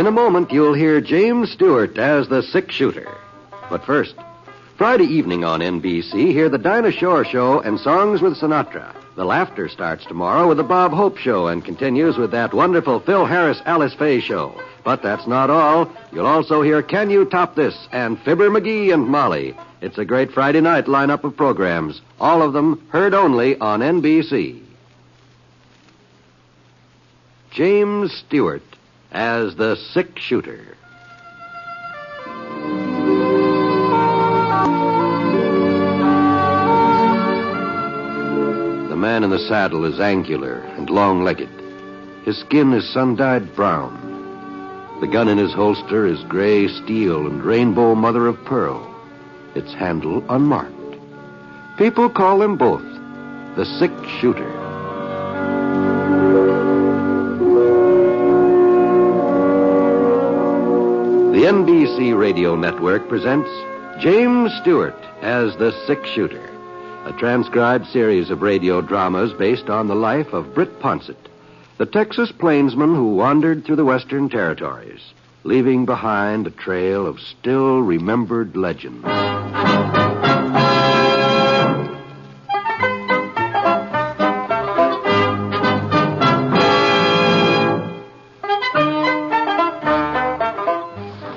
In a moment, you'll hear James Stewart as the six-shooter. But first, Friday evening on NBC, hear the Dinah Shore Show and Songs with Sinatra. The Laughter starts tomorrow with the Bob Hope Show and continues with that wonderful Phil Harris-Alice Faye Show. But that's not all. You'll also hear Can You Top This and Fibber McGee and Molly. It's a great Friday night lineup of programs, all of them heard only on NBC. James Stewart as the six-shooter. The man in the saddle is angular and long-legged. His skin is sun-dyed brown. The gun in his holster is gray steel and rainbow mother-of-pearl. Its handle unmarked. People call him both the six-shooter. The NBC Radio Network presents James Stewart as the six-shooter, a transcribed series of radio dramas based on the life of Britt Ponset, the Texas plainsman who wandered through the Western Territories, leaving behind a trail of still-remembered legends.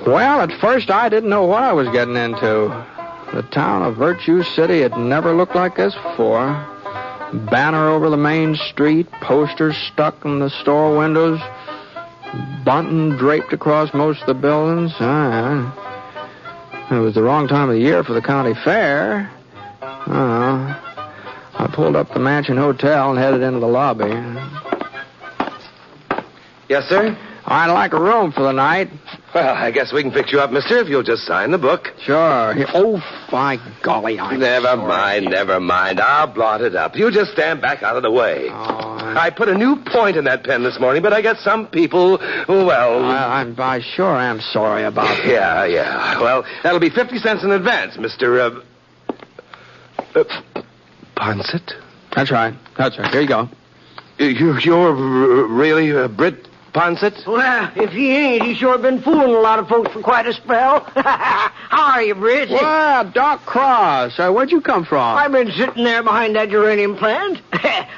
Well, at first I didn't know what I was getting into. The town of Virtue City had never looked like this before. Banner over the main street, posters stuck in the store windows, bunting draped across most of the buildings. It was the wrong time of the year for the county fair. I pulled up the Mansion Hotel and headed into the lobby. Yes, sir? I'd like a room for the night. Well, I guess we can fix you up, mister, if you'll just sign the book. Sure. Oh, by golly, Never mind. I'll blot it up. You just stand back out of the way. I put a new point in that pen this morning, but I got some people who, well... I sure am sorry about that. Yeah. Well, that'll be 50 cents in advance, Mr. Ponset? That's right. Here you go. You're really Britt Ponset? Well, if he ain't, he's sure been fooling a lot of folks for quite a spell. How are you, Britt? Well, Doc Cross. Where'd you come from? I've been sitting there behind that geranium plant.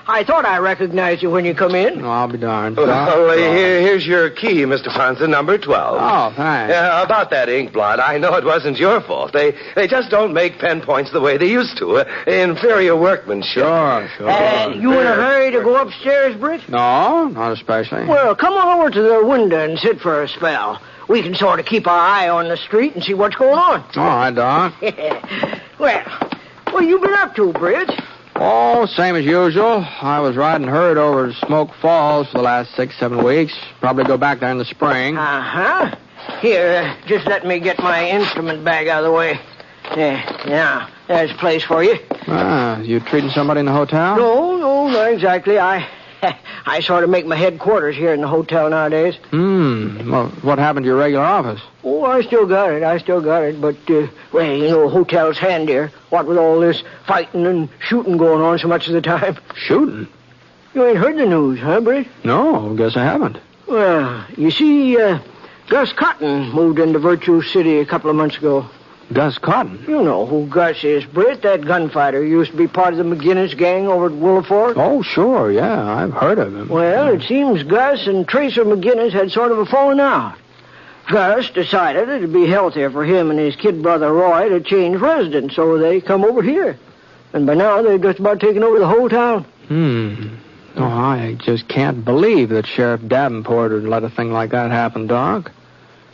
I thought I recognized you when you come in. Oh, I'll be darned. Well, here's your key, Mr. Ponset, number 12. Oh, thanks. About that ink blot, I know it wasn't your fault. They just don't make pen points the way they used to. Inferior workmanship. Sure. You in a hurry to go upstairs, Britt? No, not especially. Well, come on over to the window and sit for a spell. We can sort of keep our eye on the street and see what's going on. All right, Doc. Well, you been up to, Britt? Oh, same as usual. I was riding herd over to Smoke Falls for the last 6-7 weeks. Probably go back there in the spring. Uh-huh. Here, just let me get my instrument bag out of the way. Now, there's a place for you. You treating somebody in the hotel? No, not exactly. I sort of make my headquarters here in the hotel nowadays. Well, what happened to your regular office? Oh, I still got it. But, hotel's handier. What with all this fighting and shooting going on so much of the time. Shooting? You ain't heard the news, huh, Britt? No, guess I haven't. Well, you see, Gus Cotton moved into Virtue City a couple of months ago. Gus Cotton? You know who Gus is, Britt, that gunfighter. He used to be part of the McGinnis gang over at Willow Fork. Oh, sure, yeah, I've heard of him. Well, it seems Gus and Tracer McGinnis had sort of a falling out. Gus decided it'd be healthier for him and his kid brother Roy to change residence, so they come over here. And by now, they've just about taken over the whole town. Oh, I just can't believe that Sheriff Davenport would let a thing like that happen, Doc.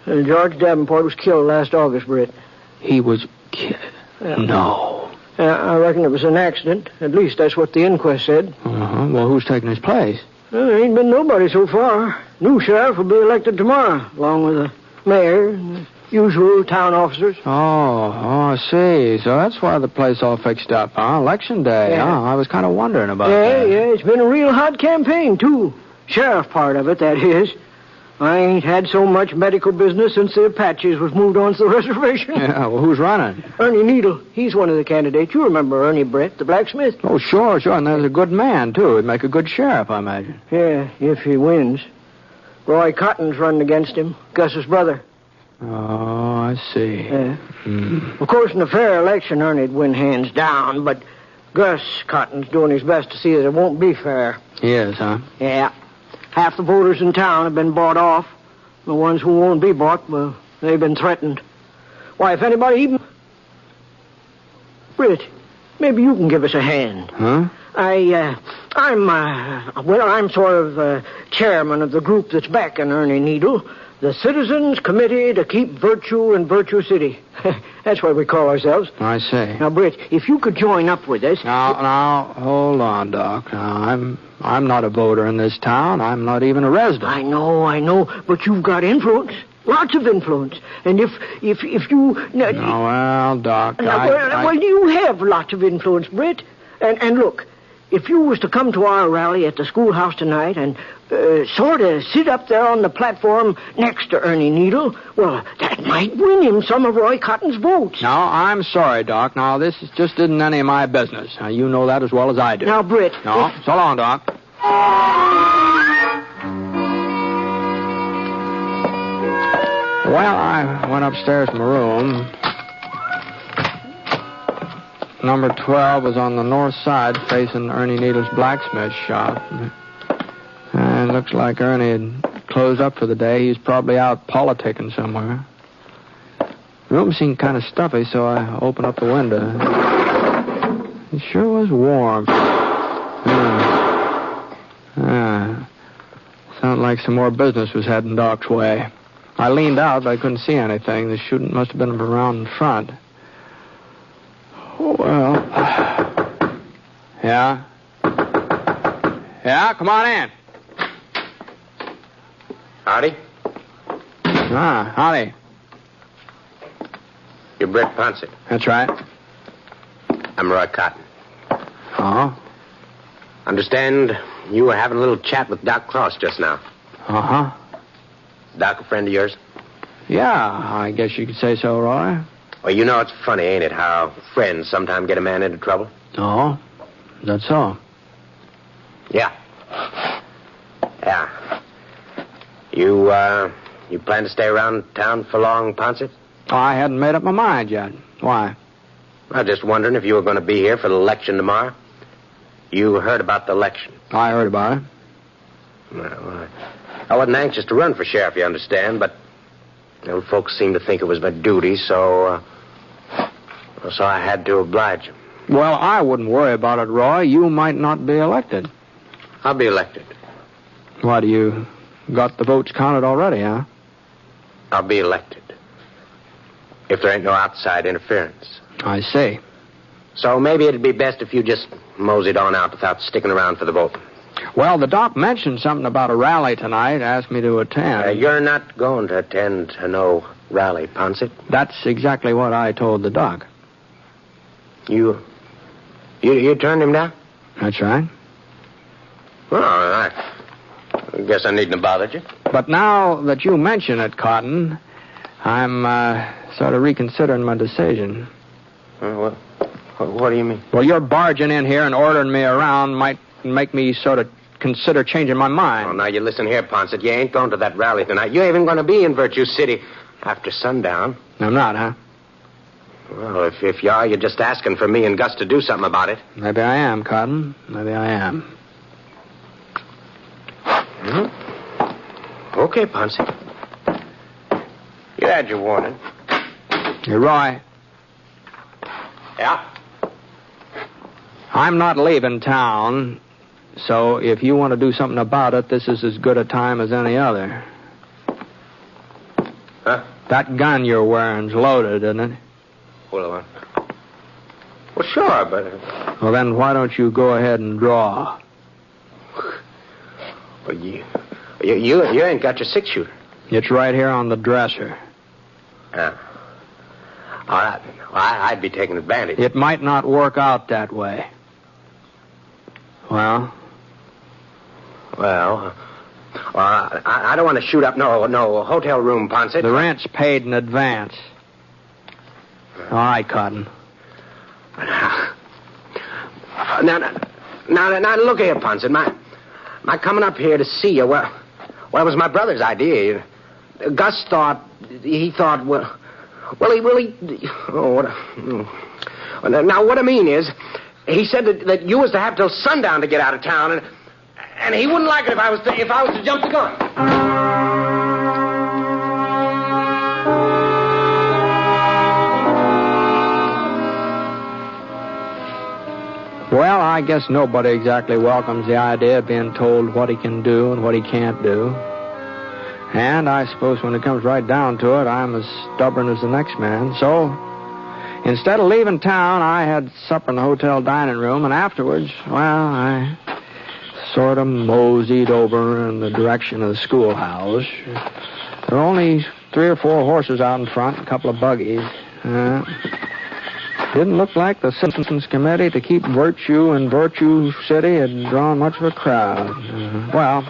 George Davenport was killed last August, Britt. He was killed? No. I reckon it was an accident. At least that's what the inquest said. Well, who's taking his place? There ain't been nobody so far. New sheriff will be elected tomorrow, along with the mayor and the usual town officers. Oh, I see. So that's why the place all fixed up, huh? Election day, Yeah. huh? I was kind of wondering about that. Yeah, it's been a real hot campaign, too. Sheriff part of it, that is. I ain't had so much medical business since the Apaches was moved on to the reservation. Yeah, well, who's running? Ernie Needle. He's one of the candidates. You remember Ernie Brett, the blacksmith? Oh, sure. And there's a good man, too. He'd make a good sheriff, I imagine. Yeah, if he wins. Roy Cotton's running against him, Gus's brother. Oh, I see. Yeah. Of course, in a fair election, Ernie'd win hands down, but Gus Cotton's doing his best to see that it won't be fair. He is, huh? Yeah. Half the voters in town have been bought off. The ones who won't be bought, well, they've been threatened. Why, if anybody even... Britt, maybe you can give us a hand. Huh? I'm sort of chairman of the group that's backing Ernie Needle, the Citizens Committee to Keep Virtue in Virtue City. That's what we call ourselves. I see. Now, Britt, if you could join up with us... Now, hold on, Doc. Now, I'm not a voter in this town. I'm not even a resident. I know, but you've got influence. Lots of influence. And if you... Well, Doc, Well, you have lots of influence, Britt. And look, if you was to come to our rally at the schoolhouse tonight and sort of sit up there on the platform next to Ernie Needle, well, that might win him some of Roy Cotton's votes. No, I'm sorry, Doc. Now, this just isn't any of my business. Now, you know that as well as I do. Now, Britt... No, so long, Doc. Well, I went upstairs to my room. Number 12 was on the north side facing Ernie Needle's blacksmith shop. And looks like Ernie had closed up for the day. He's probably out politicking somewhere. The room seemed kind of stuffy, so I opened up the window. It sure was warm. Sounded like some more business was heading Doc's way. I leaned out, but I couldn't see anything. The shooting must have been around in front. Oh, well. Yeah? Yeah, come on in. Howdy. Howdy. You're Britt Ponset. That's right. I'm Roy Cotton. Oh? Understand you were having a little chat with Doc Cross just now. Uh-huh. Doc a friend of yours? Yeah, I guess you could say so, Roy. Well, you know it's funny, ain't it, how friends sometimes get a man into trouble? Oh? That's so? Yeah. Yeah. You plan to stay around town for long, Ponset? Oh, I hadn't made up my mind yet. Why? I was just wondering if you were going to be here for the election tomorrow. You heard about the election? I heard about it. Well, I wasn't anxious to run for sheriff, you understand, but folks seemed to think it was my duty, so I had to oblige them. Well, I wouldn't worry about it, Roy. You might not be elected. I'll be elected. Why, do you got the votes counted already, huh? I'll be elected. If there ain't no outside interference. I see. So maybe it'd be best if you just moseyed on out without sticking around for the vote. Well, the doc mentioned something about a rally tonight, asked me to attend. You're not going to attend to no rally, Ponset? That's exactly what I told the doc. You turned him down? That's right. Well, I guess I needn't have bothered you. But now that you mention it, Cotton, I'm sort of reconsidering my decision. What do you mean? Well, your barging in here and ordering me around might make me sort of consider changing my mind. Oh, now you listen here, Ponset. You ain't going to that rally tonight. You ain't even going to be in Virtue City after sundown. I'm not, huh? Well, if you are, you're just asking for me and Gus to do something about it. Maybe I am, Cotton. Maybe I am. Okay, Ponset. You had your warning. You're right. Yeah? I'm not leaving town, so if you want to do something about it, this is as good a time as any other. Huh? That gun you're wearing's loaded, isn't it? Well, sure, but... Well, then why don't you go ahead and draw? Well, you ain't got your six-shooter. It's right here on the dresser. All right. I'd be taking advantage. It might not work out that way. Well, I don't want to shoot up no hotel room, Ponset. The rent's paid in advance. All right, Cotton. Now, look here, Ponset. My coming up here to see you, well, Well, it was my brother's idea. Gus thought, now what I mean is, he said that you was to have till sundown to get out of town, and he wouldn't like it if I was to jump the gun. Well, I guess nobody exactly welcomes the idea of being told what he can do and what he can't do. And I suppose when it comes right down to it, I'm as stubborn as the next man. So, instead of leaving town, I had supper in the hotel dining room, and afterwards, well, I sort of moseyed over in the direction of the schoolhouse. There were only 3 or 4 horses out in front, and a couple of buggies. Didn't look like the Citizens Committee to keep virtue in Virtue City had drawn much of a crowd. Well,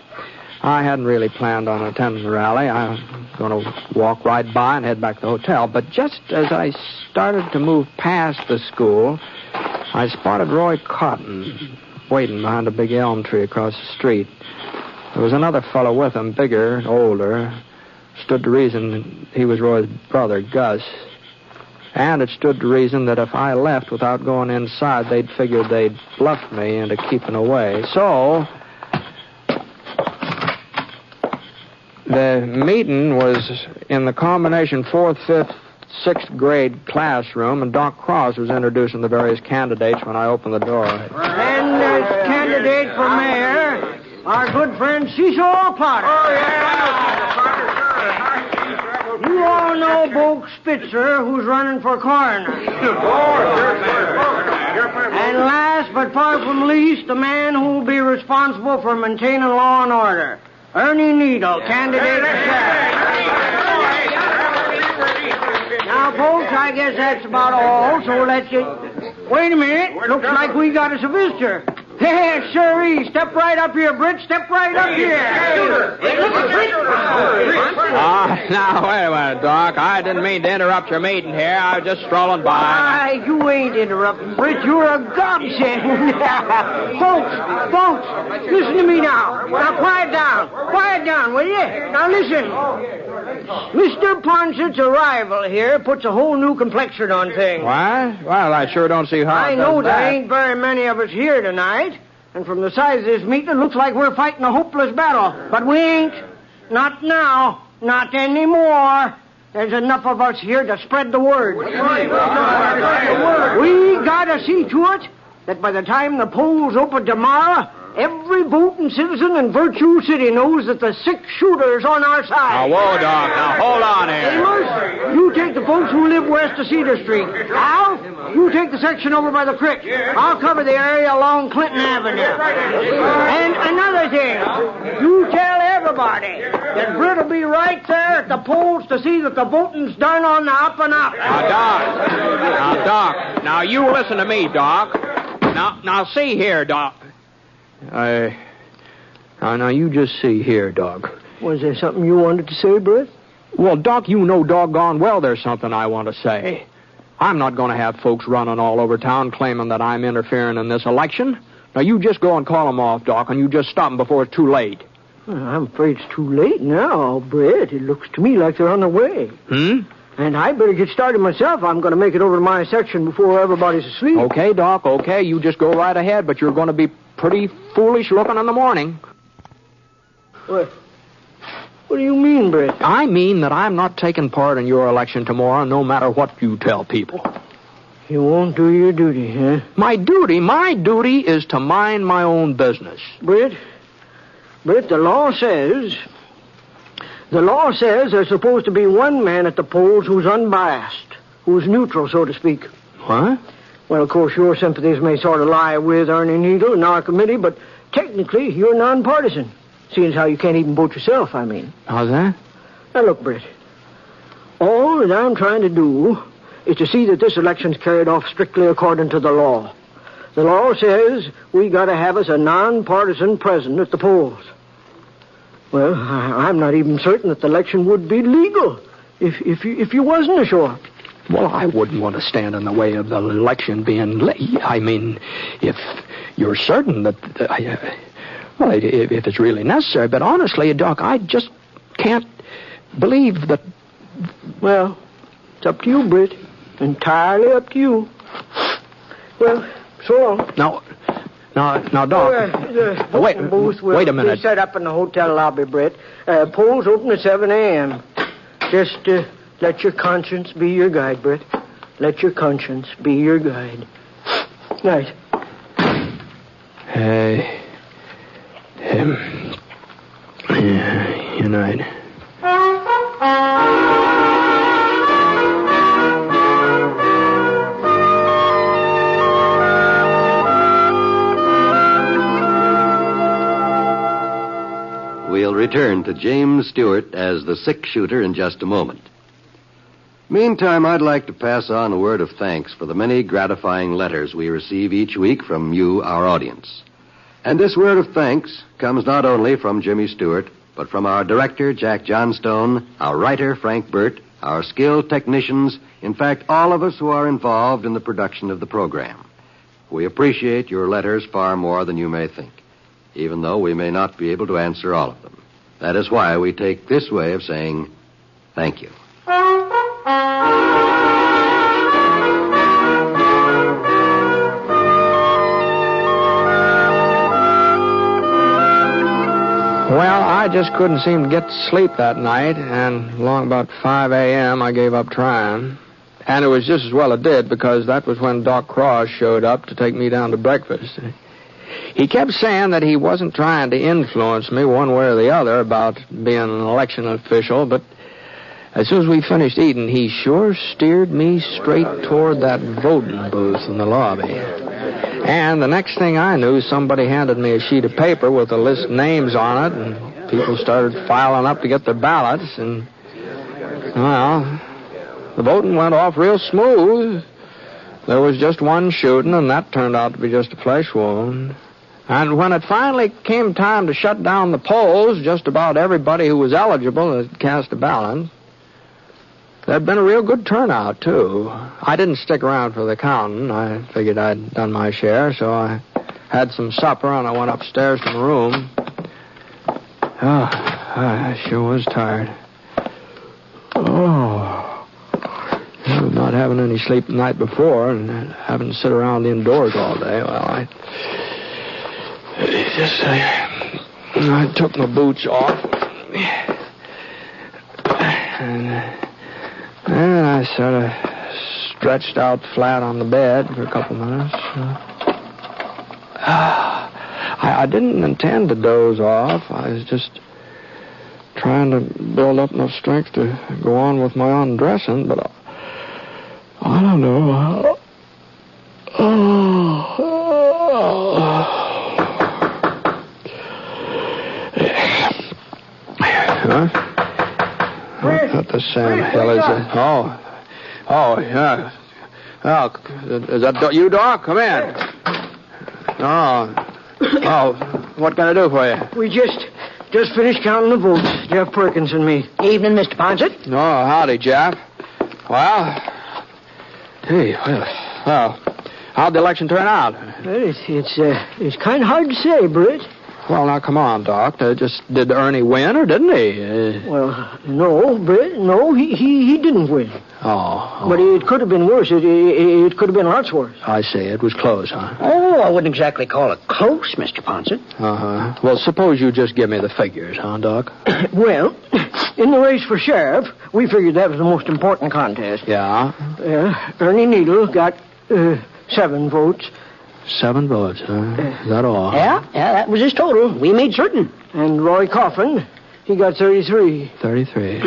I hadn't really planned on attending the rally. I was going to walk right by and head back to the hotel. But just as I started to move past the school, I spotted Roy Cotton waiting behind a big elm tree across the street. There was another fellow with him, bigger, older. Stood to reason he was Roy's brother, Gus. And it stood to reason that if I left without going inside, they'd figure they'd bluffed me into keeping away. So, the meeting was in the combination 4th, 5th, 6th grade classroom, and Doc Cross was introducing the various candidates when I opened the door. And as candidate for mayor, our good friend Cecil Potter. Oh, yeah. You all know Bo Spitzer, who's running for coroner. And last but far from least, the man who will be responsible for maintaining law and order. Ernie Needle, candidate for sheriff. Now, folks, I guess that's about all, so let's get... Wait a minute. Looks like we got us a visitor. Hey, sirree. Step right up here, Britt. Step right up here. Now, wait a minute, Doc. I didn't mean to interrupt your meeting here. I was just strolling by. Why, you ain't interrupting, Britt. You're a godsend. Folks, listen to me now. Now, quiet down. Quiet down, will you? Now, listen. Mr. Ponset's arrival here puts a whole new complexion on things. What? Well, I sure don't see how I it know does there that. ain't very many of us here tonight, and from the size of this meeting, it looks like we're fighting a hopeless battle. But we ain't. Not now. Not anymore. There's enough of us here to spread the word. We gotta see to it that by the time the polls open tomorrow, every voting citizen in Virtue City knows that the 6-shooter's on our side. Now, whoa, Doc. Now, hold on here. Amos, you take the folks who live west of Cedar Street. Al, you take the section over by the creek. I'll cover the area along Clinton Avenue. And another thing, you tell everybody that Britt will be right there at the polls to see that the voting's done on the up and up. Now, Doc. Now, you listen to me, Doc. Now, see here, Doc. Now, you just see here, Doc. Was there something you wanted to say, Britt? Well, Doc, you know doggone well there's something I want to say. I'm not going to have folks running all over town claiming that I'm interfering in this election. Now, you just go and call them off, Doc, and you just stop them before it's too late. Well, I'm afraid it's too late now, Britt. It looks to me like they're on the way. And I better get started myself. I'm going to make it over to my section before everybody's asleep. Okay, Doc, okay. You just go right ahead, but you're going to be pretty foolish looking in the morning. What do you mean, Britt? I mean that I'm not taking part in your election tomorrow, no matter what you tell people. You won't do your duty, huh? My duty is to mind my own business. Britt, the law says there's supposed to be one man at the polls who's unbiased, who's neutral, so to speak. What? Well, of course, your sympathies may sort of lie with Ernie Needle and our committee, but technically, you're nonpartisan. Seeing as how you can't even vote yourself, I mean. How's that? Now, look, Britt. All that I'm trying to do is to see that this election's carried off strictly according to the law. The law says we got to have us a nonpartisan president at the polls. Well, I'm not even certain that the election would be legal if you wasn't sure. Well, I wouldn't want to stand in the way of the election being I mean, if you're certain that... Well, if it's really necessary. But honestly, Doc, I just can't believe that... Well, it's up to you, Britt. Entirely up to you. Well, so long. Now, Doc. Wait a minute. Be set up in the hotel lobby, Britt. Polls open at 7 a.m. Just let your conscience be your guide, Britt. Let your conscience be your guide. Night. Good night. We'll return to James Stewart as the 6-shooter in just a moment. Meantime, I'd like to pass on a word of thanks for the many gratifying letters we receive each week from you, our audience. And this word of thanks comes not only from Jimmy Stewart, but from our director, Jack Johnstone, our writer, Frank Burt, our skilled technicians, in fact, all of us who are involved in the production of the program. We appreciate your letters far more than you may think, even though we may not be able to answer all of them. That is why we take this way of saying thank you. Well, I just couldn't seem to get to sleep that night, and along about 5 a.m. I gave up trying. And it was just as well it did, because that was when Doc Cross showed up to take me down to breakfast. He kept saying that he wasn't trying to influence me one way or the other about being an election official, but as soon as we finished eating, he sure steered me straight toward that voting booth in the lobby. And the next thing I knew, somebody handed me a sheet of paper with a list of names on it, and people started filing up to get their ballots, and, well, the voting went off real smooth. There was just one shooting, and that turned out to be just a flesh wound. And when it finally came time to shut down the polls, just about everybody who was eligible had cast a ballot. There'd been a real good turnout, too. I didn't stick around for the counting. I figured I'd done my share, so I had some supper, and I went upstairs to my room. Oh, I sure was tired. Not having any sleep the night before and having to sit around indoors all day, well, I took my boots off. And I sort of stretched out flat on the bed for a couple minutes. I didn't intend to doze off. I was just trying to build up enough strength to go on with my undressing, but I don't know. Huh? What the Sam hell is it? Oh, yeah. Oh, is that you, Doc? Come in. Oh, what can I do for you? We just finished counting the votes, Jeff Perkins and me. Evening, Mr. Ponset. Oh, howdy, Jeff. Well, how'd the election turn out? Well, it's kind of hard to say, Britt. Well, now, come on, Doc. Did Ernie win, or didn't he? Well, no, Britt. No, he didn't win. Oh. But it could have been worse. It could have been lots worse. I see. It was close, huh? Oh, I wouldn't exactly call it close, Mr. Ponset. Uh-huh. Well, suppose you just give me the figures, huh, Doc? Well, in the race for sheriff, we figured that was the most important contest. Yeah? Ernie Needle got 7 votes. 7 votes, huh? Is that all? Yeah, that was his total. We made certain. And Roy Coffin, he got 33. 33.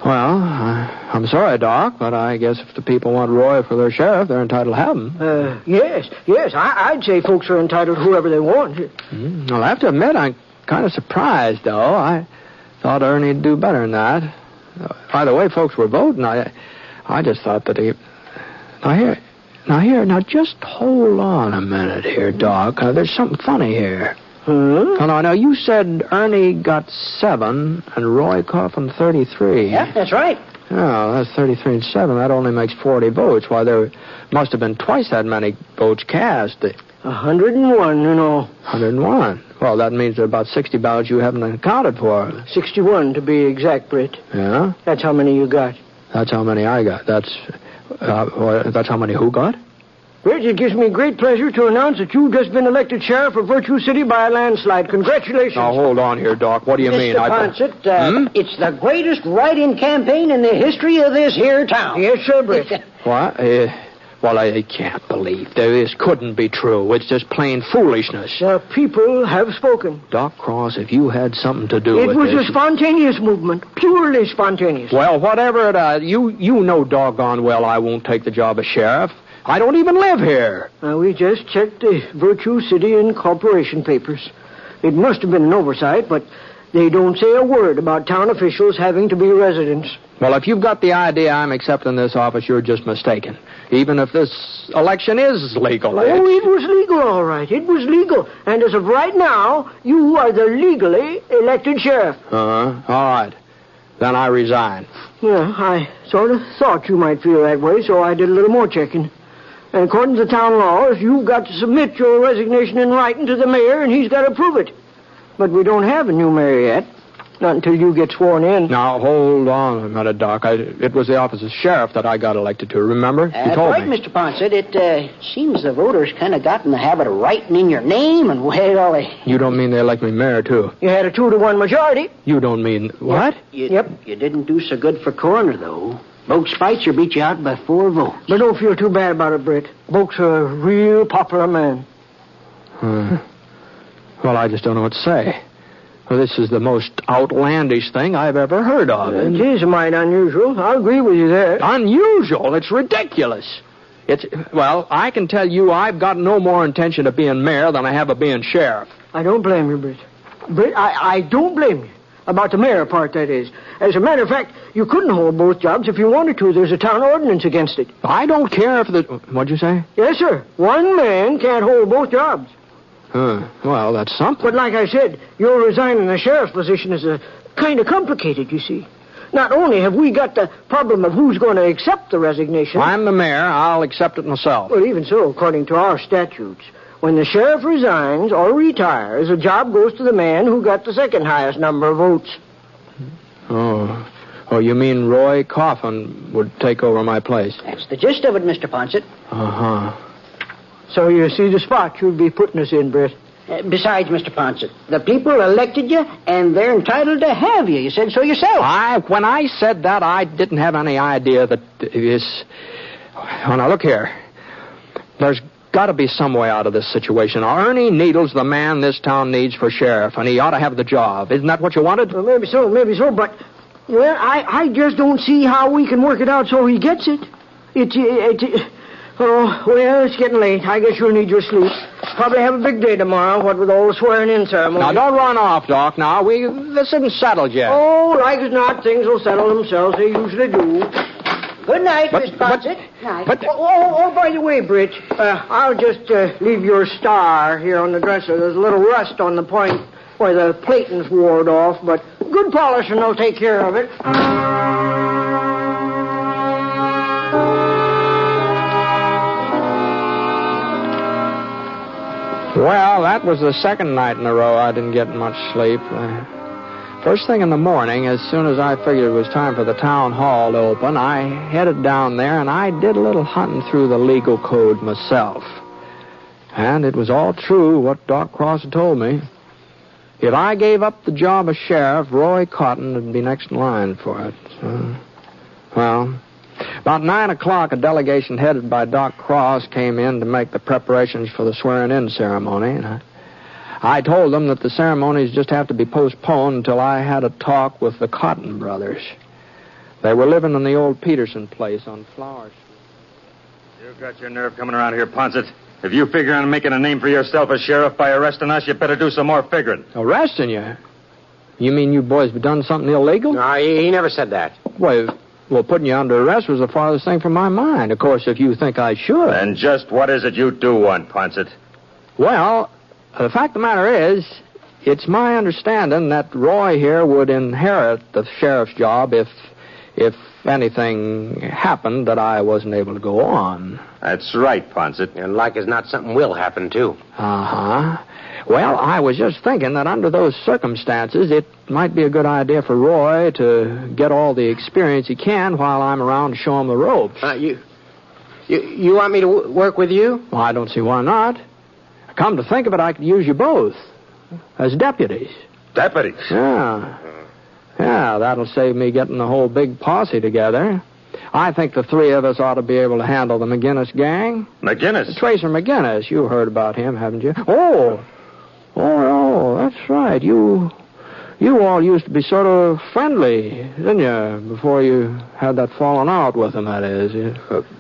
Well, I'm sorry, Doc, but I guess if the people want Roy for their sheriff, they're entitled to have him. Yes. I'd say folks are entitled to whoever they want. I'll have to admit, I'm kind of surprised, though. I thought Ernie'd do better than that. By the way folks were voting, I just thought that he... Now, just hold on a minute here, Doc. There's something funny here. Huh? Oh, no, you said Ernie got 7 and Roy Coffin 33. Yeah, that's right. Oh, that's 33 and 7. That only makes 40 votes. Why, there must have been twice that many votes cast. 101 in all. 101? Well, that means there are about 60 ballots you haven't accounted for. 61 to be exact, Britt. Yeah? That's how many you got. That's how many I got. That's how many who got? Britt, it gives me great pleasure to announce that you've just been elected sheriff of Virtue City by a landslide. Congratulations. Now, hold on here, Doc. What do you mean? Mr. Ponset, it's the greatest write-in campaign in the history of this here town. Yes, sir, Britt. What? Well, I can't believe this couldn't be true. It's just plain foolishness. The people have spoken. Doc Cross, if you had something to do with It was this... a spontaneous movement, purely spontaneous. Well, whatever it is, you know doggone well I won't take the job of sheriff. I don't even live here. We just checked the Virtue City Incorporation papers. It must have been an oversight, but they don't say a word about town officials having to be residents. Well, if you've got the idea I'm accepting this office, you're just mistaken. Even if this election is legal. Oh, it was legal, all right. It was legal. And as of right now, you are the legally elected sheriff. All right. Then I resign. Yeah, I sort of thought you might feel that way, so I did a little more checking. And according to the town laws, you've got to submit your resignation in writing to the mayor, and he's got to approve it. But we don't have a new mayor yet. Not until you get sworn in. Now, hold on a minute, Doc. It was the office of sheriff that I got elected to, remember? You told right, me. Mr. Ponset. It seems the voters kind of got in the habit of writing in your name, and well, You don't mean they elect me mayor, too? You had a 2-to-1 majority. You don't mean... What? Yep. You didn't do so good for coroner, though. Boke Spitzer beat you out by 4 votes. But don't feel too bad about it, Britt. Boke's a real popular man. Well, I just don't know what to say. Well, this is the most outlandish thing I've ever heard of. It is a mite unusual. I'll agree with you there. Unusual? It's ridiculous. Well, I can tell you I've got no more intention of being mayor than I have of being sheriff. I don't blame you, Britt. Britt, I don't blame you. About the mayor part, that is. As a matter of fact, you couldn't hold both jobs if you wanted to. There's a town ordinance against it. I don't care if the... What'd you say? Yes, sir. One man can't hold both jobs. Well, that's something. But like I said, your resigning the sheriff's position is kind of complicated, you see. Not only have we got the problem of who's going to accept the resignation... I'm the mayor. I'll accept it myself. Well, even so, according to our statutes, when the sheriff resigns or retires, the job goes to the man who got the second highest number of votes. Oh, you mean Roy Coffin would take over my place? That's the gist of it, Mr. Ponset. So you see the spot you'd be putting us in, Britt. Besides, Mr. Ponset, the people elected you, and they're entitled to have you. You said so yourself. When I said that, I didn't have any idea that this... Oh, now, look here. There's got to be some way out of this situation. Ernie Needle's the man this town needs for sheriff, and he ought to have the job. Isn't that what you wanted? Well, maybe so, but... Well, I just don't see how we can work it out so he gets it. Oh, well, it's getting late. I guess you'll need your sleep. Probably have a big day tomorrow, what with all the swearing-in ceremony. Now, don't run off, Doc. Now, this isn't settled yet. Oh, like as not, things will settle themselves. They usually do. Good night, Mr. Ponset. But... Oh, by the way, Britt, I'll just leave your star here on the dresser. There's a little rust on the point where the plating's ward off, but good polishing will take care of it. Well, that was the second night in a row I didn't get much sleep. First thing in the morning, as soon as I figured it was time for the town hall to open, I headed down there and I did a little hunting through the legal code myself. And it was all true what Doc Cross had told me. If I gave up the job of sheriff, Roy Cotton would be next in line for it. Well, about 9 o'clock, a delegation headed by Doc Cross came in to make the preparations for the swearing-in ceremony. And I told them that the ceremonies just have to be postponed until I had a talk with the Cotton brothers. They were living in the old Peterson place on Flower Street. You got your nerve coming around here, Ponset. If you figure on making a name for yourself as sheriff by arresting us, you better do some more figuring. Arresting you? You mean you boys have done something illegal? No, he never said that. Well, putting you under arrest was the farthest thing from my mind. Of course, if you think I should. And just what is it you do want, Ponset? Well, the fact of the matter is, it's my understanding that Roy here would inherit the sheriff's job if anything happened that I wasn't able to go on. That's right, Ponset. And like as not, something will happen, too. Uh-huh. Well, I was just thinking that under those circumstances, it might be a good idea for Roy to get all the experience he can while I'm around to show him the ropes. You want me to work with you? Well, I don't see why not. Come to think of it, I could use you both as deputies. Deputies? Yeah. Yeah, that'll save me getting the whole big posse together. I think the three of us ought to be able to handle the McGinnis gang. McGinnis? Tracer McGinnis. You heard about him, haven't you? Oh, that's right. You all used to be sort of friendly, didn't you? Before you had that falling out with him, that is.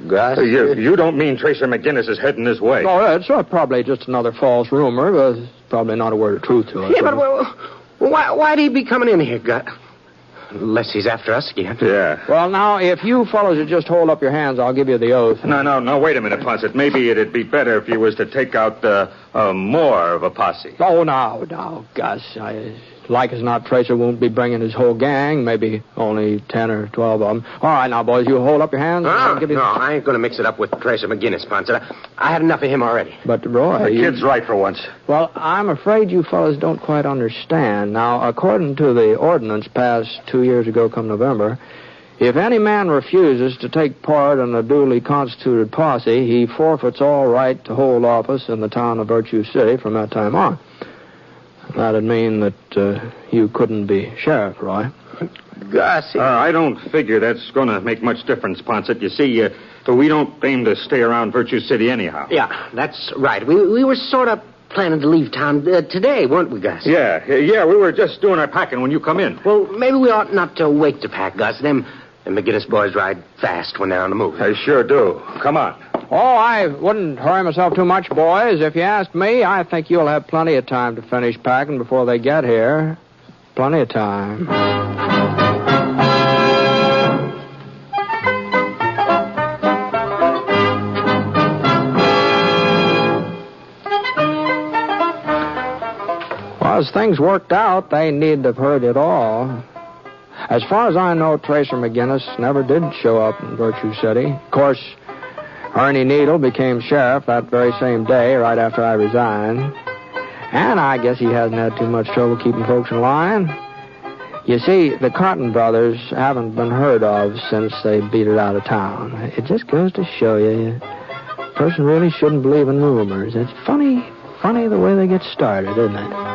Gus? You don't mean Tracer McGinnis is heading this way? Oh, it's probably just another false rumor, but it's probably not a word of truth to it. Yeah, but why'd he be coming in here, Gus? Unless he's after us again. Yeah. Well, now, if you fellows would just hold up your hands, I'll give you the oath. No, wait a minute, Ponset. Maybe it'd be better if you was to take out more of a posse. Oh, now, Gus. Like as not, Tracer won't be bringing his whole gang. Maybe only 10 or 12 of them. All right, now, boys, you hold up your hands. No, I ain't going to mix it up with Tracer McGinnis, Ponset. I had enough of him already. But, Roy... The kid's right for once. Well, I'm afraid you fellas don't quite understand. Now, according to the ordinance passed 2 years ago come November, if any man refuses to take part in a duly constituted posse, he forfeits all right to hold office in the town of Virtue City from that time on. That'd mean that you couldn't be sheriff, Roy. Gus... I don't figure that's going to make much difference, Ponset. You see, we don't aim to stay around Virtue City anyhow. Yeah, that's right. We were sort of planning to leave town today, weren't we, Gus? Yeah, we were just doing our packing when you come in. Well, maybe we ought not to wait to pack, Gus. Them McGinnis boys ride fast when they're on the move. They sure do. Come on. Oh, I wouldn't hurry myself too much, boys. If you ask me, I think you'll have plenty of time to finish packing before they get here. Plenty of time. Well, as things worked out, they needn't have heard it all. As far as I know, Tracer McGinnis never did show up in Virtue City. Of course, Ernie Needle became sheriff that very same day, right after I resigned. And I guess he hasn't had too much trouble keeping folks in line. You see, the Cotton brothers haven't been heard of since they beat it out of town. It just goes to show you, a person really shouldn't believe in rumors. It's funny the way they get started, isn't it?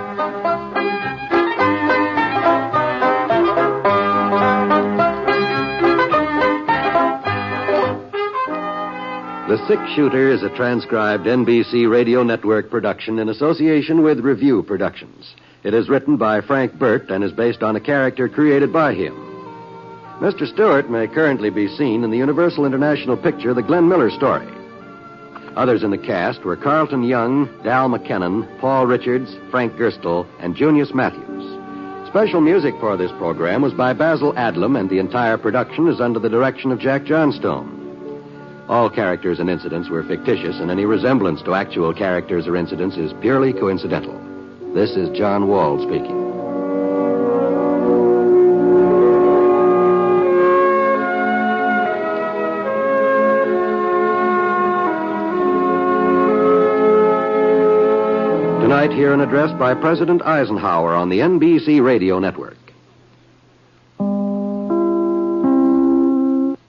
The Six Shooter is a transcribed NBC Radio Network production in association with Review Productions. It is written by Frank Burt and is based on a character created by him. Mr. Stewart may currently be seen in the Universal International picture The Glenn Miller Story. Others in the cast were Carlton Young, Dal McKennon, Paul Richards, Frank Gerstle, and Junius Matthews. Special music for this program was by Basil Adlam, and the entire production is under the direction of Jack Johnstone. All characters and incidents were fictitious, and any resemblance to actual characters or incidents is purely coincidental. This is John Wall speaking. Tonight, hear an address by President Eisenhower on the NBC Radio Network.